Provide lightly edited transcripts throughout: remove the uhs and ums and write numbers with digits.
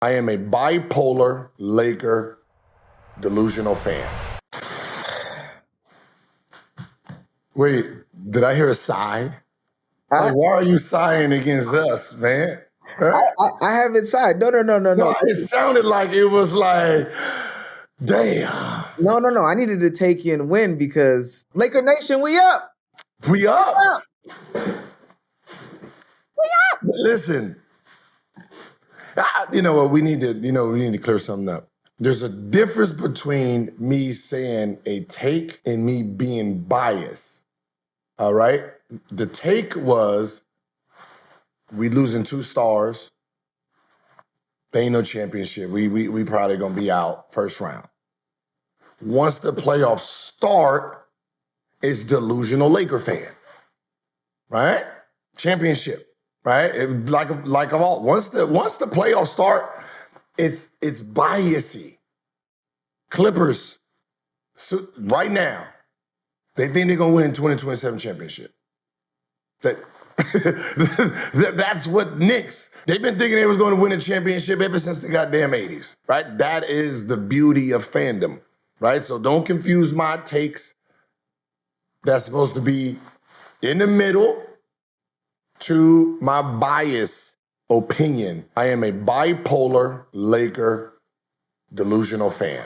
I am a bipolar Laker delusional fan. Wait, did I hear a sigh? Like, why are you sighing against us, man? Huh? I haven't signed. No. No, it sounded like it was like, damn, No. I needed to take in win because Laker Nation, we up. we up. We up. Listen, you know what? We need to clear something up. There's a difference between me saying a take and me being biased. All right. The take was we losing 2 stars. They ain't no championship. We probably gonna be out first round. Once the playoffs start, it's delusional Laker fan, right? Championship, right? Like of all. Once the playoffs start, it's biasy. Clippers, so right now, they think they're gonna win 2027 championship. That's what Knicks. They've been thinking they was going to win a championship ever since the goddamn 80s, right? That is the beauty of fandom, right? So don't confuse my takes. That's supposed to be in the middle to my bias opinion. I am a bipolar Laker delusional fan.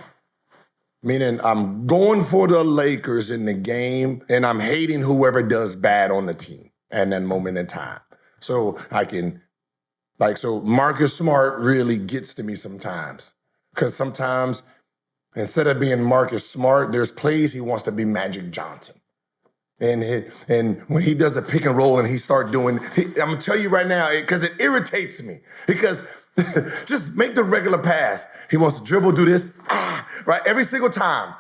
Meaning I'm going for the Lakers in the game and I'm hating whoever does bad on the team at that moment in time. So I can, so Marcus Smart really gets to me sometimes. Because sometimes instead of being Marcus Smart, there's plays he wants to be Magic Johnson. And when he does a pick and roll and he start doing, I'm gonna tell you right now, because it irritates me. Because just make the regular pass. He wants to dribble, do this, right? Every single time.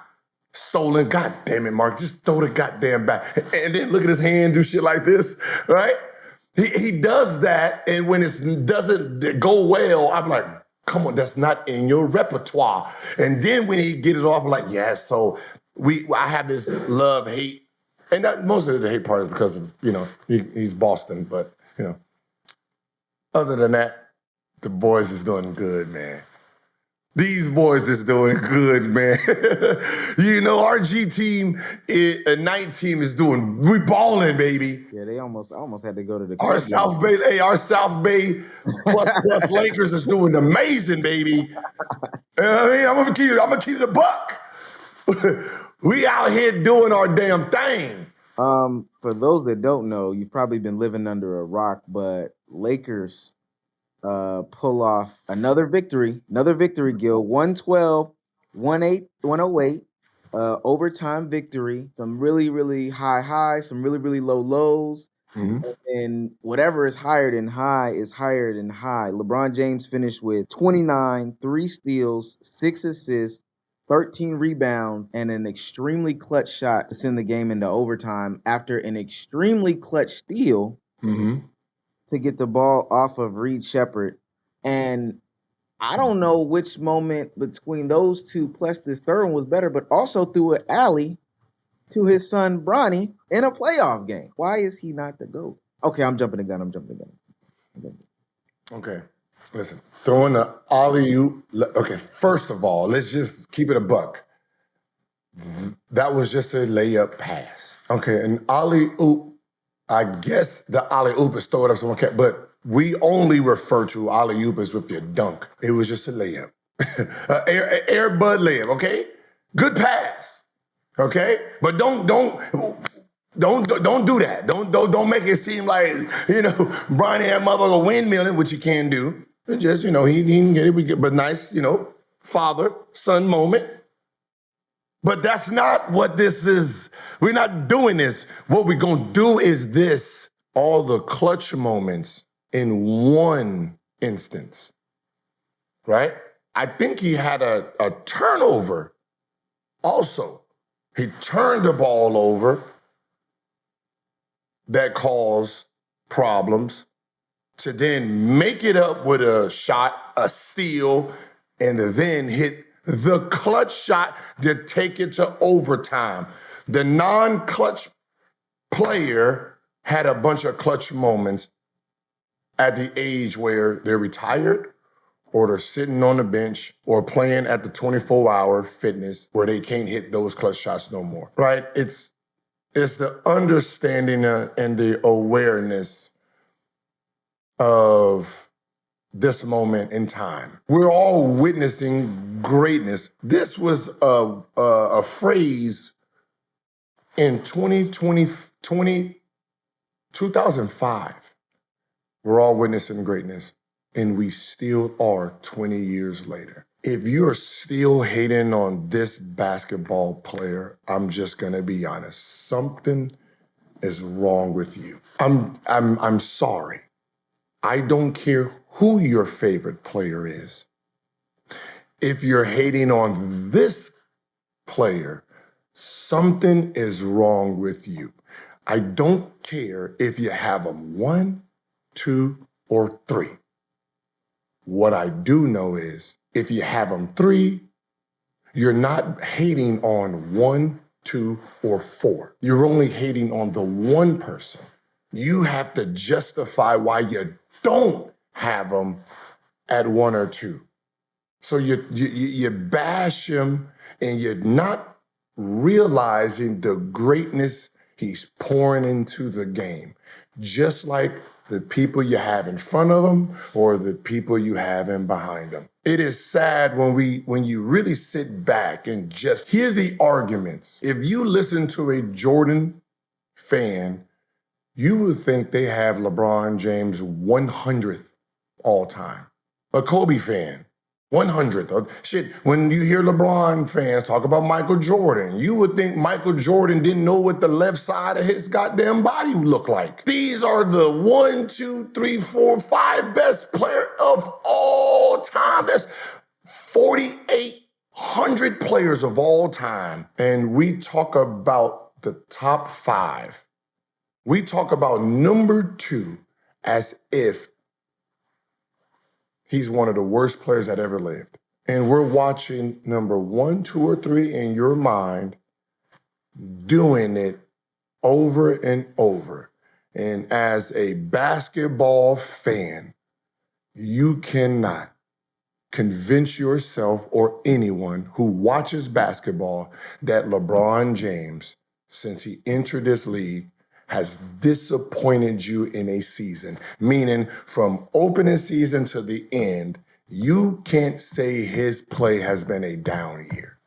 Stolen, god damn it, Mark, just throw the goddamn back. And then look at his hand, do shit like this, right? He does that, and when it doesn't go well, I'm like, come on, that's not in your repertoire. And then when he get it off, I'm like, yes, so I have this love-hate. And most of the hate part is because of, he's Boston, but, other than that, the boys is doing good, man. These boys is doing good, man. Our G team, night team is we balling, baby. Yeah, they almost had to go to the Our South Bay plus Lakers is doing amazing, baby. You know what I mean? I'm gonna keep it a buck. We out here doing our damn thing. For those that don't know, you've probably been living under a rock, but Lakers pull off another victory, Gil. 112, 108, overtime victory. Some really, really high highs, some really, really low lows. Mm-hmm. And whatever is higher than high is higher than high. LeBron James finished with 29, 3 steals, 6 assists, 13 rebounds, and an extremely clutch shot to send the game into overtime after an extremely clutch steal to get the ball off of Reed Shepherd. And I don't know which moment between those two plus this third one was better, but also threw an alley to his son Bronny in a playoff game. Why is he not the GOAT? Okay, I'm jumping the gun. Okay, listen, throwing the alley-oop. Okay, first of all, let's just keep it a buck. That was just a layup pass. Okay, an alley-oop, I guess the alley-oop is throw it up someone can, but we only refer to alley-oop as with your dunk. It was just a layup. Air Bud layup, okay? Good pass. Okay? But don't do that. Don't make it seem like, Bronny had motherfucker windmilling, which you can do. But just, he didn't get it. But nice, father-son moment. But that's not what this is. We're not doing this. What we're going to do is this. All the clutch moments in one instance. Right? I think he had a turnover also. He turned the ball over that caused problems to then make it up with a shot, a steal, and to then hit the clutch shot to take it to overtime. The non-clutch player had a bunch of clutch moments at the age where they're retired or they're sitting on the bench or playing at the 24-hour fitness where they can't hit those clutch shots no more, right? It's the understanding and the awareness of this moment in time. We're all witnessing greatness. This was a phrase in 2005. We're all witnessing greatness, and we still are 20 years later. If you're still hating on this basketball player, I'm just gonna be honest. Something is wrong with you. I'm sorry. I don't care who your favorite player is. If you're hating on this player, something is wrong with you. I don't care if you have them 1, 2, or 3. What I do know is if you have them 3, you're not hating on 1, 2, or 4. You're only hating on the one person. You have to justify why you don't have them at 1 or 2. So you bash him and you're not realizing the greatness he's pouring into the game. Just like the people you have in front of him or the people you have in behind him. It is sad when you really sit back and just hear the arguments. If you listen to a Jordan fan, you would think they have LeBron James 100th all time. A Kobe fan, 100th. Shit, when you hear LeBron fans talk about Michael Jordan, you would think Michael Jordan didn't know what the left side of his goddamn body looked like. These are the 1, 2, 3, 4, 5 best player of all time. There's 4,800 players of all time. And we talk about the top 5. We talk about number 2 as if he's one of the worst players that ever lived. And we're watching number 1, 2, or 3 in your mind doing it over and over. And as a basketball fan, you cannot convince yourself or anyone who watches basketball that LeBron James, since he entered this league, has disappointed you in a season. Meaning from opening season to the end, you can't say his play has been a down year.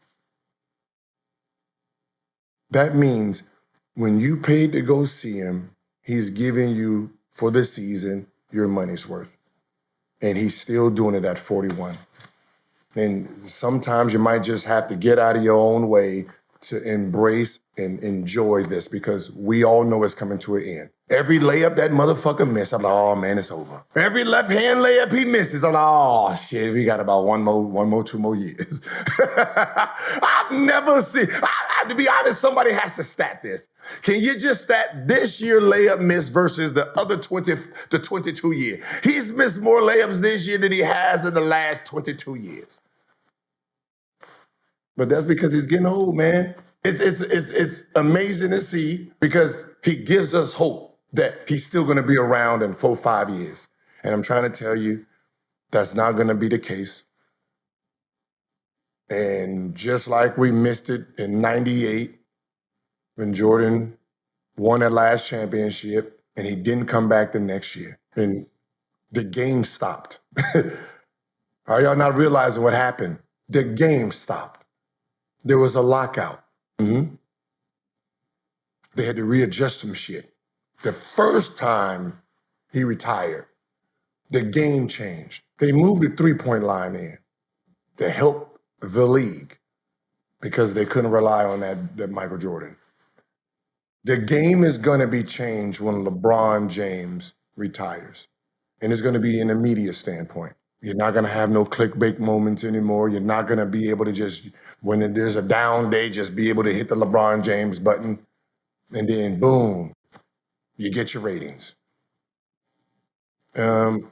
That means when you paid to go see him, he's giving you for the season your money's worth. And he's still doing it at 41. And sometimes you might just have to get out of your own way to embrace and enjoy this because we all know it's coming to an end. Every layup that motherfucker missed, I'm like, oh man, it's over. Every left hand layup he misses, I'm like, oh shit, we got about 2 more years. I've never seen, to be honest, somebody has to stat this. Can you just stat this year layup miss versus the other 20 to 22 years? He's missed more layups this year than he has in the last 22 years. But that's because he's getting old, man. It's amazing to see because he gives us hope that he's still going to be around in 4, 5 years. And I'm trying to tell you, that's not going to be the case. And just like we missed it in 98 when Jordan won that last championship and he didn't come back the next year and the game stopped. Are y'all not realizing what happened? The game stopped. There was a lockout. Mm-hmm. They had to readjust some shit. The first time he retired, the game changed. They moved the three-point line in to help the league because they couldn't rely on that Michael Jordan. The game is going to be changed when LeBron James retires. And it's going to be in a media standpoint. You're not going to have no clickbait moments anymore. You're not going to be able to just, when there's a down day, just be able to hit the LeBron James button and then boom, you get your ratings. But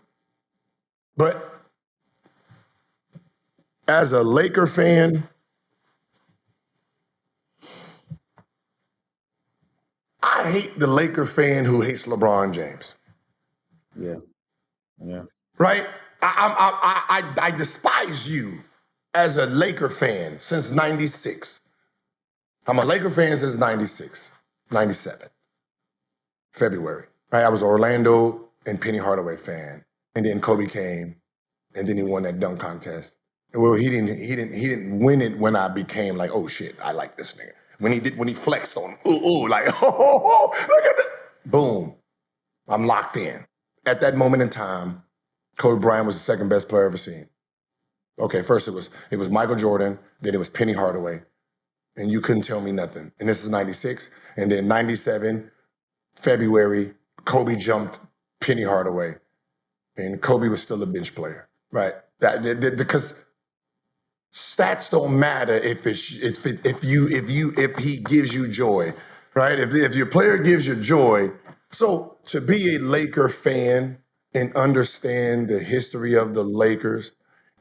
as a Laker fan, I hate the Laker fan who hates LeBron James. Yeah. Yeah. Right? I despise you as a Laker fan since 96. I'm a Laker fan since 96, 97, February. Right? I was an Orlando and Penny Hardaway fan. And then Kobe came, and then he won that dunk contest. Well, he didn't win it when I became like, oh shit, I like this nigga. When he flexed on him, like, oh, look at that. Boom. I'm locked in. At that moment in time, Kobe Bryant was the second best player I've ever seen. Okay, first it was Michael Jordan, then it was Penny Hardaway, and you couldn't tell me nothing. And this is 96, and then 97, February, Kobe jumped Penny Hardaway, and Kobe was still a bench player, right? Because stats don't matter if he gives you joy, right? If your player gives you joy. So to be a Laker fan and understand the history of the Lakers,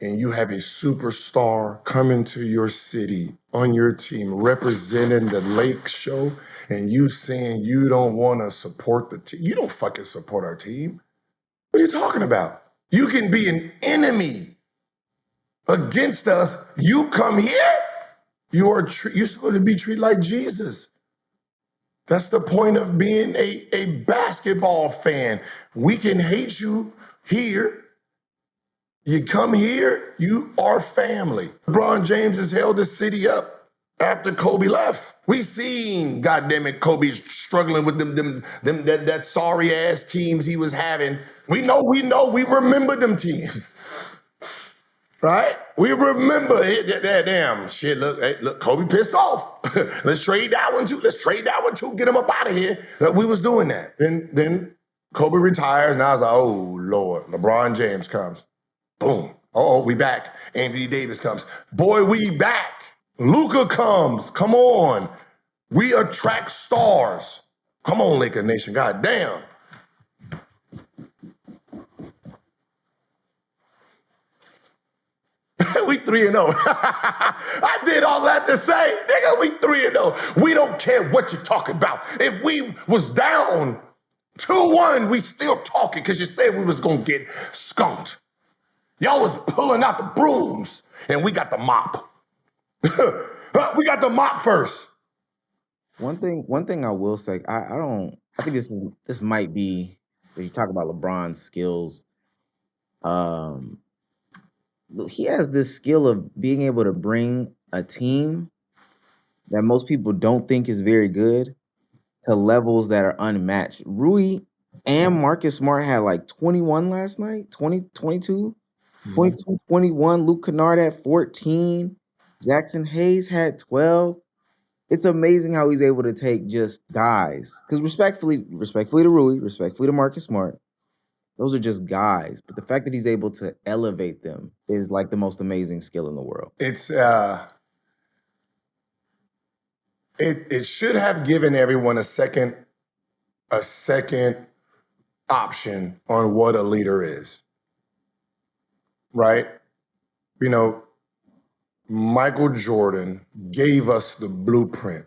and you have a superstar coming to your city on your team representing the Lake Show, and you saying you don't want to support the team, you don't fucking support our team. What are you talking about? You can be an enemy against us. You come here, you're supposed to be treated like Jesus. That's the point of being a basketball fan. We can hate you here. You come here, you are family. LeBron James has held the city up after Kobe left. We seen, goddammit, Kobe struggling with that sorry ass teams he was having. We remember them teams. Right? We remember it. Damn shit. Look, Kobe pissed off. Let's trade that one too. Get him up out of here. We was doing that. Then Kobe retires. Now I was like, oh Lord, LeBron James comes. Boom. Oh, we back. Anthony Davis comes. Boy, we back. Luka comes. Come on. We attract stars. Come on, Laker Nation. God damn. We 3-0. I did all that to say, nigga, we 3-0. We don't care what you're talking about. If we was down 2-1, we still talking because you said we was going to get skunked. Y'all was pulling out the brooms, and we got the mop. We got the mop first. One thing I will say, I think this might be, when you talk about LeBron's skills, he has this skill of being able to bring a team that most people don't think is very good to levels that are unmatched. Rui and Marcus Smart had like 21 last night, 20, 22, 22, 21. Luke Kennard had 14. Jackson Hayes had 12. It's amazing how he's able to take just guys. Because respectfully to Rui, respectfully to Marcus Smart, those are just guys. But the fact that he's able to elevate them is like the most amazing skill in the world. It should have given everyone a second option on what a leader is. Right? You know, Michael Jordan gave us the blueprint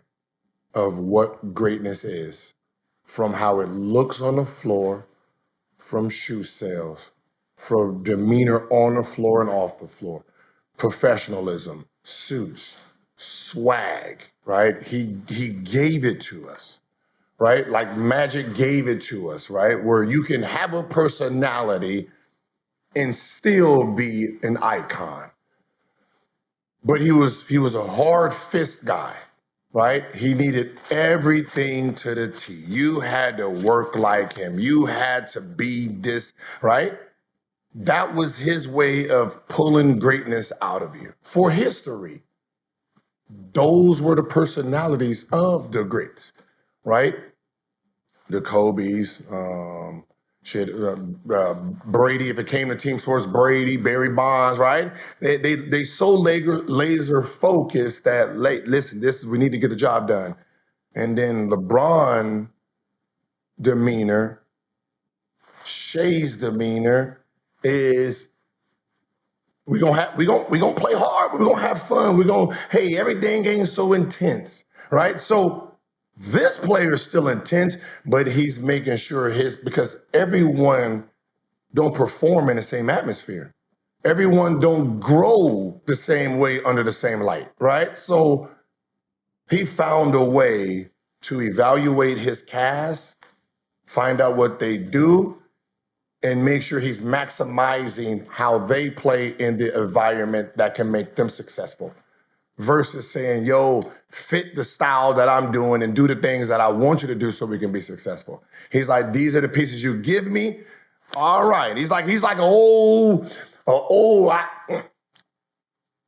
of what greatness is, from how it looks on the floor, from shoe sales, from demeanor on the floor and off the floor, professionalism, suits, swag, right? He gave it to us, right? Like Magic gave it to us, right? Where you can have a personality and still be an icon. But he was a hard fist guy, right? He needed everything to the T. You had to work like him. You had to be this, right? That was his way of pulling greatness out of you. For history, those were the personalities of the greats, right? The Kobe's, Brady, if it came to team sports, Brady, Barry Bonds, right? They so laser focused that, listen, we need to get the job done. And then LeBron demeanor, Shea's demeanor is we gonna play hard, we're gonna have fun, hey, everything ain't so intense, right? So this player is still intense, but he's making sure because everyone don't perform in the same atmosphere. Everyone don't grow the same way under the same light, right? So he found a way to evaluate his cast, find out what they do, and make sure he's maximizing how they play in the environment that can make them successful versus saying, yo, fit the style that I'm doing and do the things that I want you to do so we can be successful. He's like, these are the pieces you give me. All right. He's like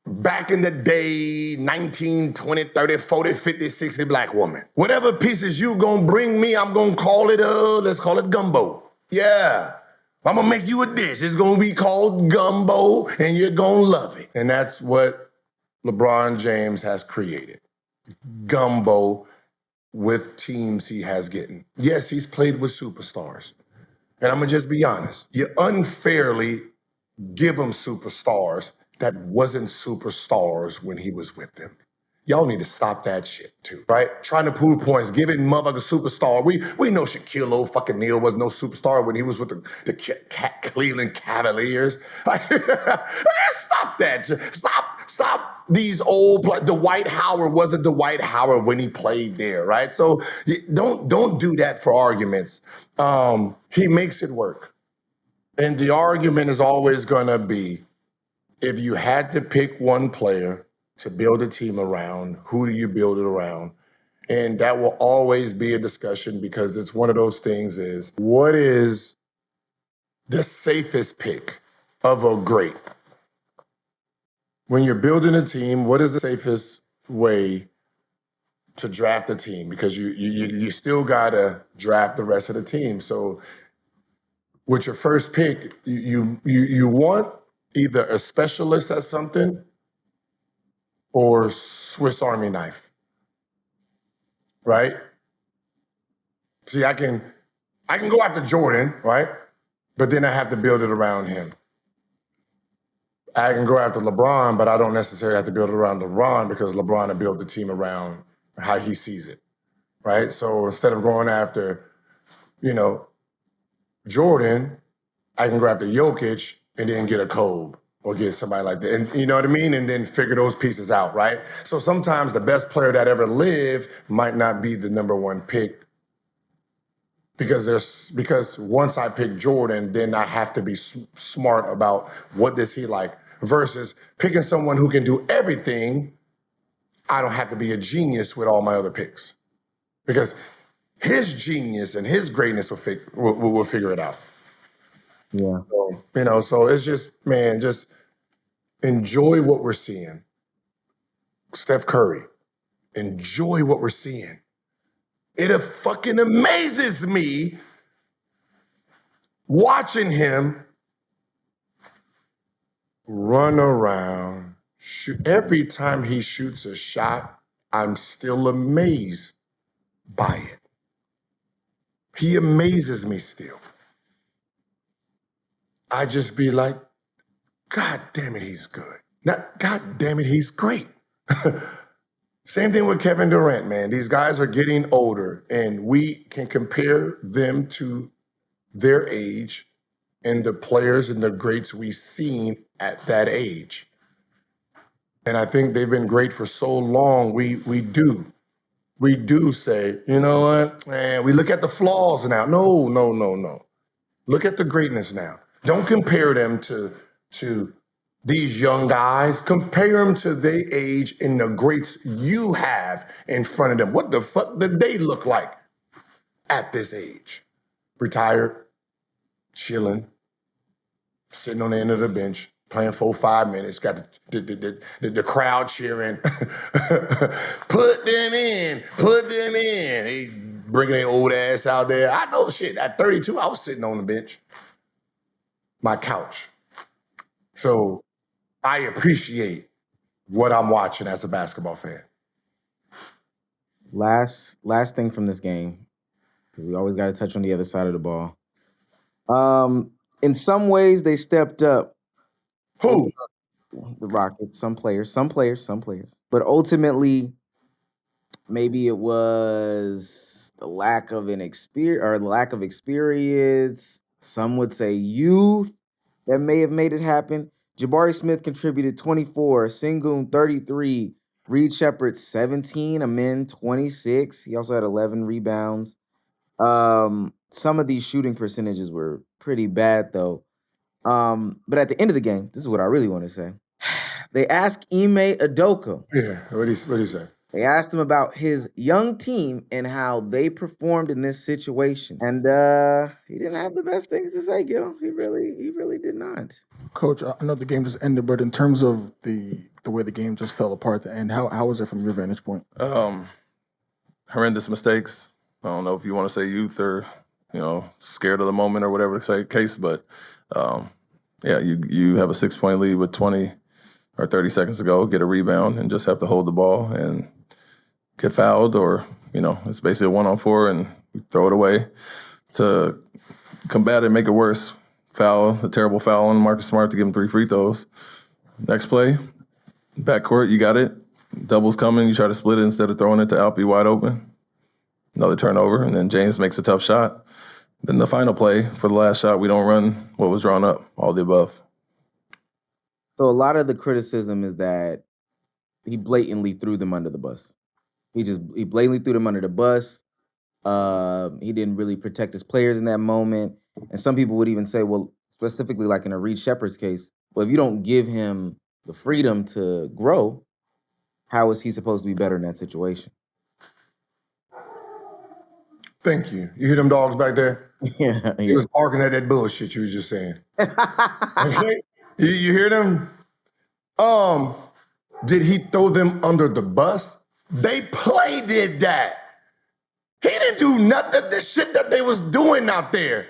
back in the day, 19, 20, 30, 40, 50, 60 black woman. Whatever pieces you gonna bring me, I'm gonna call it, let's call it gumbo. Yeah. I'm gonna make you a dish. It's gonna be called gumbo and you're gonna love it. And that's what LeBron James has created. Gumbo with teams he has gotten. Yes, he's played with superstars. And I'm gonna just be honest. You unfairly give him superstars that wasn't superstars when he was with them. Y'all need to stop that shit too, right? Trying to prove points, giving motherfucker superstar. We know Shaquille O'Neal was no superstar when he was with the Cleveland Cavaliers. Like, stop that. Stop these old. Dwight Howard wasn't Dwight Howard when he played there, right? So don't do that for arguments. He makes it work, and the argument is always going to be, if you had to pick one player to build a team around, who do you build it around? And that will always be a discussion because it's one of those things is, what is the safest pick of a great? When you're building a team, what is the safest way to draft a team? Because you still gotta draft the rest of the team. So with your first pick, you want either a specialist at something or Swiss Army knife, right? See, I can go after Jordan, right? But then I have to build it around him. I can go after LeBron, but I don't necessarily have to build it around LeBron because LeBron will build the team around how he sees it, right? So instead of going after, Jordan, I can go after Jokic and then get a Kobe or get somebody like that. And you know what I mean? And then figure those pieces out, right? So sometimes the best player that ever lived might not be the number one pick because once I pick Jordan, then I have to be smart about what does he like versus picking someone who can do everything. I don't have to be a genius with all my other picks because his genius and his greatness will figure it out. Yeah. So it's just, man, just enjoy what we're seeing. Steph Curry, enjoy what we're seeing. It fucking amazes me watching him run around. Every time he shoots a shot, I'm still amazed by it. He amazes me still. I just be like, God damn it, he's good. Not, God damn it, he's great. Same thing with Kevin Durant, man. These guys are getting older, and we can compare them to their age and the players and the greats we've seen at that age. And I think they've been great for so long. We do say, you know what, man, we look at the flaws now. No. Look at the greatness now. Don't compare them to these young guys. Compare them to their age and the greats you have in front of them. What the fuck did they look like at this age? Retired, chilling, sitting on the end of the bench, playing 4-5 minutes, got the crowd cheering. Put them in. They bringing their old ass out there. I know shit. At 32, I was sitting on the bench, my couch. So I appreciate what I'm watching as a basketball fan. Last thing from this game. We always got to touch on the other side of the ball. In some ways, they stepped up. Who? The Rockets. Some players. But ultimately, maybe it was the lack of experience Some would say youth that may have made it happen. Jabari Smith contributed 24, Sengun 33, Reed Shepard 17, Amin 26. He also had 11 rebounds. Some of these shooting percentages were pretty bad though. But at the end of the game, this is what I really want to say. They asked Ime Udoka. Yeah, what do you say? They asked him about his young team and how they performed in this situation. And he didn't have the best things to say, Gil. He really did not. Coach, I know the game just ended, but in terms of the way the game just fell apart at the end, how was it from your vantage point? Horrendous mistakes. I don't know if you want to say youth or, scared of the moment or whatever the case, but yeah, you have a 6-point lead with 20 or 30 seconds to go, get a rebound, and just have to hold the ball and get fouled, or, it's basically a 1-on-4 and we throw it away. To combat it, make it worse, a terrible foul on Marcus Smart to give him 3 free throws. Next play, backcourt, you got it. Double's coming, you try to split it instead of throwing it to Alpi wide open. Another turnover, and then James makes a tough shot. Then the final play, for the last shot, we don't run what was drawn up, all the above. So a lot of the criticism is that he blatantly threw them under the bus. He blatantly threw them under the bus. He didn't really protect his players in that moment. And some people would even say, well, specifically like in a Reed Shepard's case, well, if you don't give him the freedom to grow, how is he supposed to be better in that situation? Thank you. You hear them dogs back there? Yeah. He was barking at that bullshit you was just saying. Okay? You hear them? Did he throw them under the bus? They did that. He didn't do nothing. The shit that they was doing out there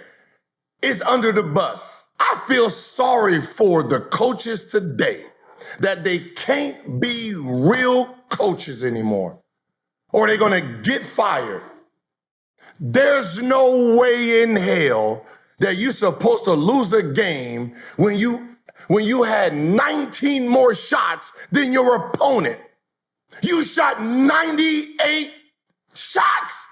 is under the bus. I feel sorry for the coaches today that they can't be real coaches anymore, or they're gonna get fired. There's no way in hell that you're supposed to lose a game when you had 19 more shots than your opponent. You shot 98 shots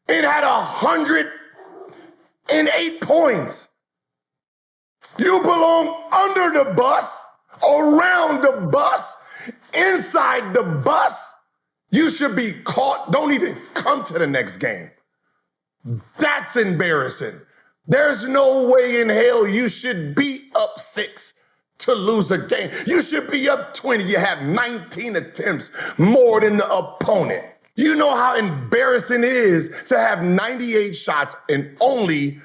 and had 108 points. You belong under the bus, around the bus, inside the bus. You should be caught. Don't even come to the next game. That's embarrassing. There's no way in hell you should be up 6 to lose a game. You should be up 20. You have 19 attempts more than the opponent. You know how embarrassing it is to have 98 shots and only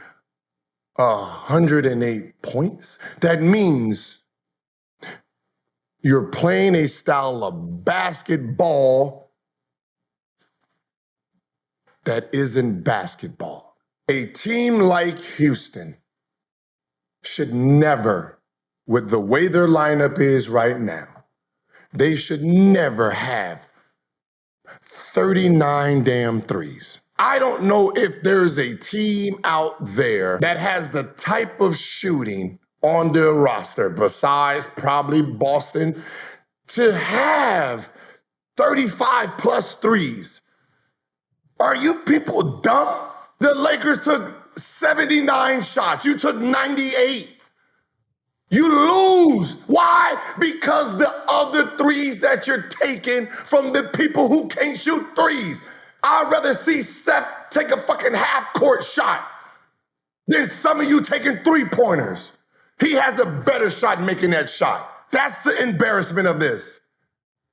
108 points? That means you're playing a style of basketball that isn't basketball. A team like Houston should never, with the way their lineup is right now, they should never have 39 damn threes. I don't know if there's a team out there that has the type of shooting on their roster, besides probably Boston, to have 35 plus threes. Are you people dumb? The Lakers took 79 shots. You took 98. You lose. Why? Because the other threes that you're taking from the people who can't shoot threes. I'd rather see Steph take a fucking half-court shot than some of you taking 3-pointers. He has a better shot making that shot. That's the embarrassment of this.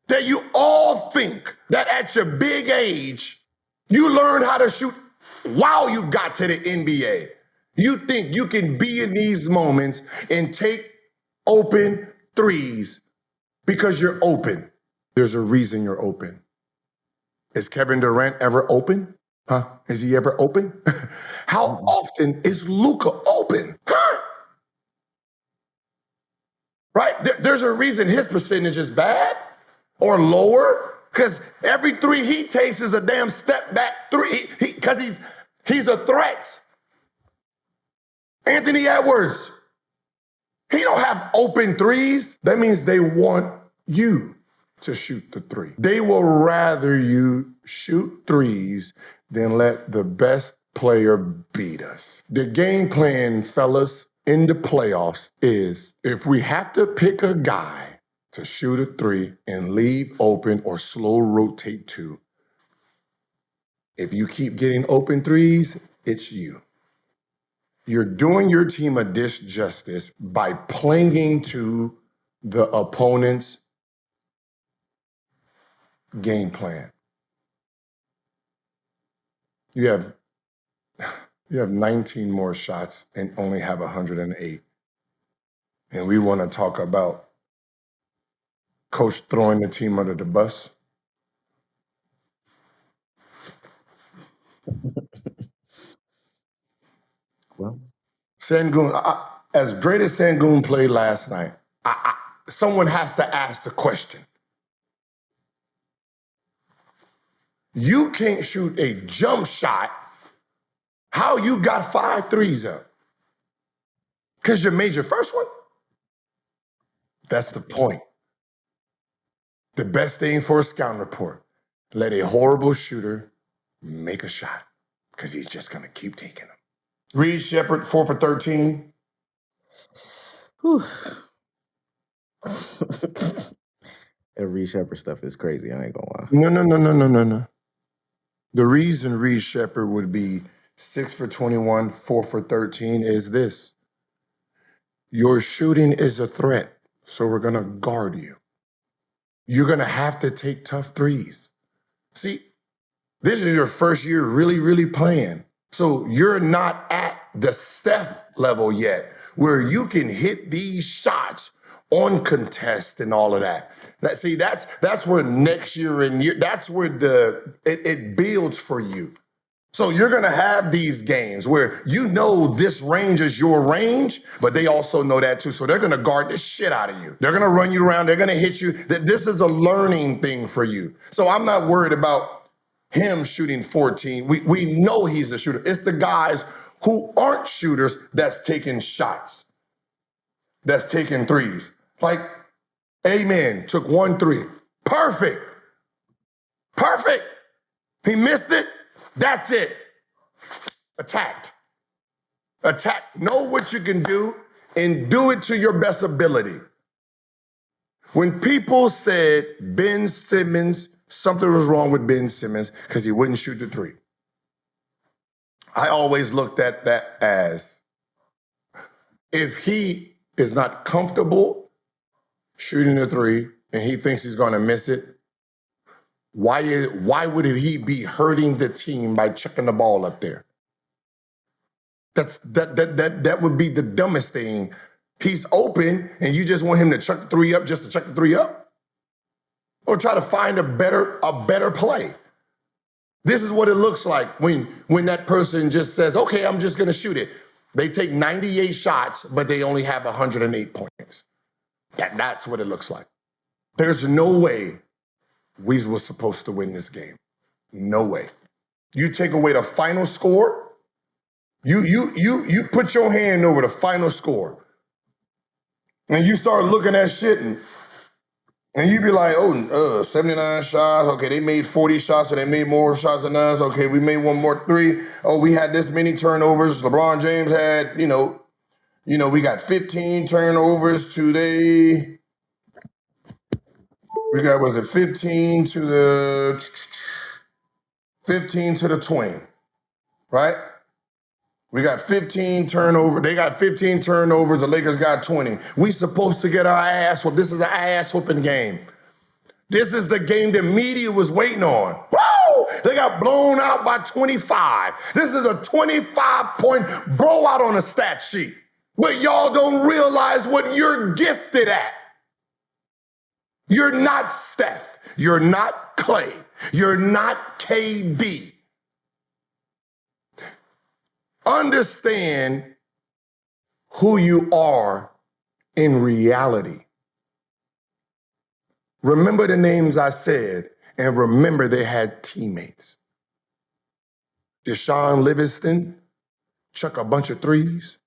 That you all think that at your big age, you learn how to shoot while you got to the NBA. You think you can be in these moments and take open threes because you're open. There's a reason you're open. Is Kevin Durant ever open? Huh? Is he ever open? How often is Luka open? Huh? Right? There's a reason his percentage is bad or lower, because every three he takes is a damn step back three, because he's a threat. Anthony Edwards, he don't have open threes. That means they want you to shoot the three. They will rather you shoot threes than let the best player beat us. The game plan, fellas, in the playoffs is if we have to pick a guy to shoot a three and leave open or slow rotate to, if you keep getting open threes, it's you. You're doing your team a disjustice by playing to the opponent's game plan. You have 19 more shots and only have 108. And we want to talk about coach throwing the team under the bus. Well, Sangoon, as great as Sangoon played last night, someone has to ask the question. You can't shoot a jump shot. How you got 5 threes up? Because you made your first one? That's the point. The best thing for a scouting report, let a horrible shooter make a shot because he's just going to keep taking them. Reed Shepard, 4 for 13. whew. That Reed Shepard stuff is crazy. I ain't gonna lie. No. The reason Reed Shepard would be 6 for 21, 4 for 13 is this. Your shooting is a threat, so we're going to guard you. You're going to have to take tough threes. See, this is your first year really playing. So you're not at the Steph level yet where you can hit these shots on contest and all of that. That's where next year and year, that's where it builds for you. So you're going to have these games where you know this range is your range, but they also know that too. So they're going to guard the shit out of you. They're going to run you around. They're going to hit you. This is a learning thing for you. So I'm not worried about him shooting 14. We know he's a shooter. It's the guys who aren't shooters that's taking shots, that's taking threes. Like, Amen took 1 3. Perfect. He missed it. That's it. Attack. Know what you can do and do it to your best ability. When people said Ben Simmons, something was wrong with Ben Simmons because he wouldn't shoot the three, I always looked at that as if he is not comfortable shooting the three and he thinks he's going to miss it, why would he be hurting the team by chucking the ball up there? That would be the dumbest thing. He's open and you just want him to chuck the three up just to chuck the three up? Or try to find a better play. This is what it looks like when that person just says, okay, I'm just going to shoot it. They take 98 shots, but they only have 108 points. That's what it looks like. There's no way we were supposed to win this game. No way. You take away the final score, you put your hand over the final score, and you start looking at shit, and you be like, 79 shots. Okay, they made 40 shots, so they made more shots than us. Okay, we made 1 more 3. Oh, we had this many turnovers. LeBron James had, we got 15 turnovers today. We got, 15 to the 20, right? We got 15 turnovers. They got 15 turnovers. The Lakers got 20. We supposed to get our ass whooped. This is an ass whooping game. This is the game the media was waiting on. Woo! They got blown out by 25. This is a 25-point blowout on a stat sheet. But y'all don't realize what you're gifted at. You're not Steph. You're not Clay. You're not KD. Understand who you are in reality. Remember the names I said, and remember they had teammates. Deshaun Livingston chuck a bunch of threes?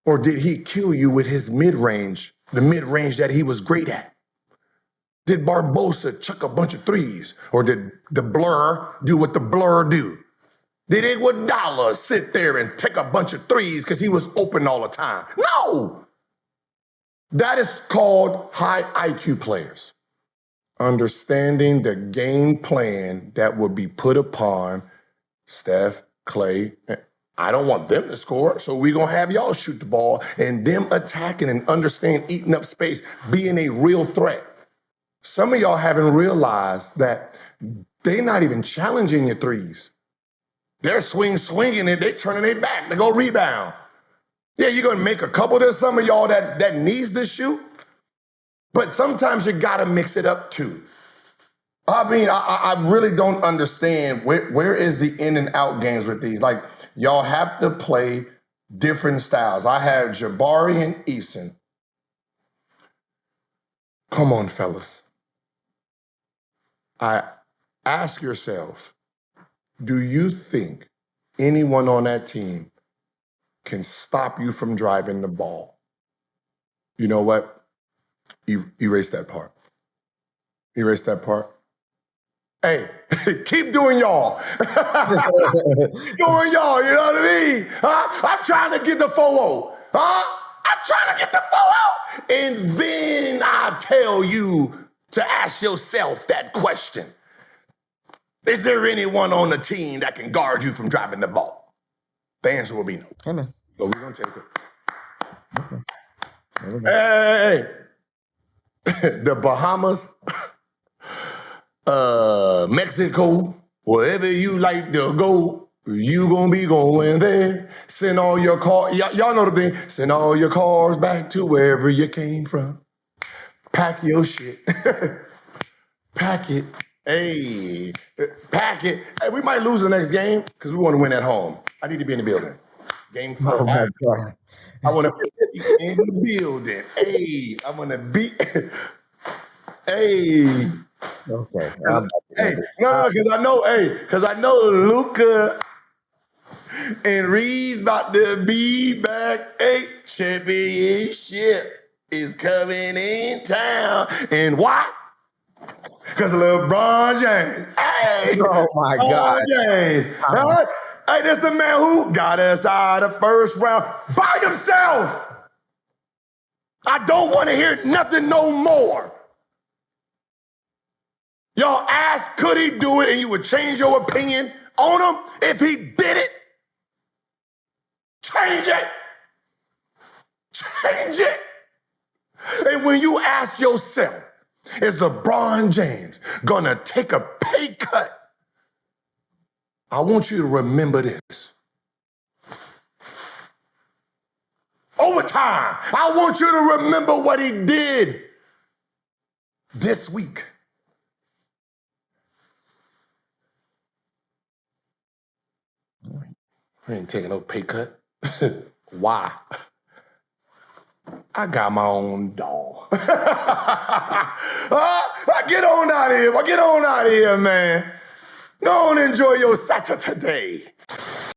Or did he kill you with his mid-range, the mid-range that he was great at? Did Barbosa chuck a bunch of threes? Or did the Blur do what the Blur do? Did Iguodala sit there and take a bunch of threes because he was open all the time? No. That is called high IQ players. Understanding the game plan that would be put upon Steph, Clay. I don't want them to score, so we're going to have y'all shoot the ball and them attacking and understand eating up space, being a real threat. Some of y'all haven't realized that they're not even challenging your threes. They're swinging it, they turning their back, they go rebound. Yeah, you're going to make a couple. There's some of y'all that needs to shoot, but sometimes you got to mix it up too. I mean, I really don't understand where is the in and out games with these. Like, y'all have to play different styles. I have Jabari and Eason. Come on, fellas. I ask yourselves, do you think anyone on that team can stop you from driving the ball? You know what? Erase that part. Erase that part. Hey, keep doing y'all. Keep doing y'all, you know what I mean? Huh? I'm trying to get the 4-0. Huh? I'm trying to get the 4-0. And then I tell you to ask yourself that question. Is there anyone on the team that can guard you from driving the ball? The answer will be no. Amen. So we're going to take it. Listen. Hey. The Bahamas, Mexico, wherever you like to go, you gonna be going there. Send all your cars, y'all know the thing, send all your cars back to wherever you came from. Pack your shit. Pack it. Hey, pack it. Hey, we might lose the next game because we want to win at home. I need to be in the building. Game 4. Oh my God. I want to be in the building. Hey, I want to be. Hey. Okay. Hey, no, because I know Luca and Reed's about to be back. Hey, championship is coming in town. And why? Because of LeBron James. Hey, Oh my God. James. Hey, this the man who got us out of the first round by himself. I don't want to hear nothing no more. Y'all ask, could he do it? And you would change your opinion on him if he did it? Change it. Change it. And when you ask yourself, is LeBron James gonna take a pay cut? I want you to remember this. Overtime. I want you to remember what he did this week. I ain't taking no pay cut. Why? I got my own doll. Get on out of here. Get on out of here, man. Go on and enjoy your Saturday.